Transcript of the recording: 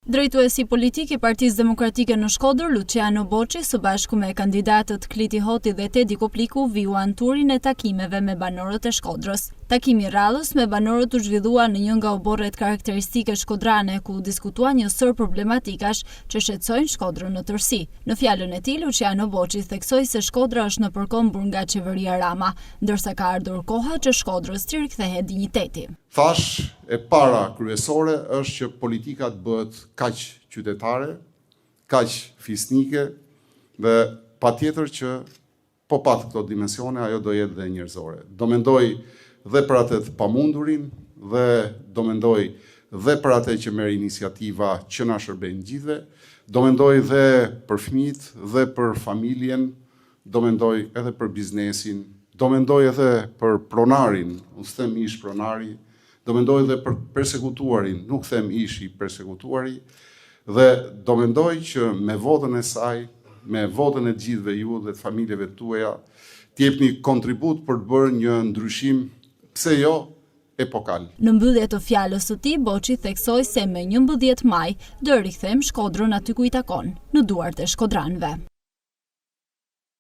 Drejtuesi politik i Partisë Demokratike në Shkodër, Luciano Boçi, së bashku me kandidatët Kliti Hoti dhe Tedi Kopliku, vijuan turin e takimeve me banorët e Shkodrës. Takimi radhës me banorët u zhvillua në një nga oborret karakteristike shkodrane, ku diskutua një sër problematikash që shqetësojnë Shkodrën në tërësi. Në fjalën e tij, Luciano Boçi theksoi se Shkodra është në përkombur nga qeveria Rama, ndërsa ka ardhur koha që Shkodrës t'i rikthehet dinjiteti. Thash, e para kryesore është që politika të bëhet kaq qytetare, kaq fisnike dhe patjetër që po pat këto dimensione ajo do jetë dhe njerëzore. Do mendoj dhe për atë të pamundurin dhe do mendoj dhe për atë që merr iniciativa që na shërben gjithëve, do mendoj dhe për fëmijët dhe për familjen, do mendoj edhe për biznesin, do mendoj edhe për pronarin, unë them ish pronari, do mendoj dhe për persekutuarin, nuk them ish i persekutuari, dhe do mendoj që me votën e saj, me votën e gjithëve ju dhe të familjeve tuaja, t'jepni kontribut për të bërë një ndryshim, pse jo, epokal. Në mbyllje të fjalës së tij, Boçi theksoi se me 11 maj do rikthem Shkodrën aty ku i takon, në duart e shkodranëve.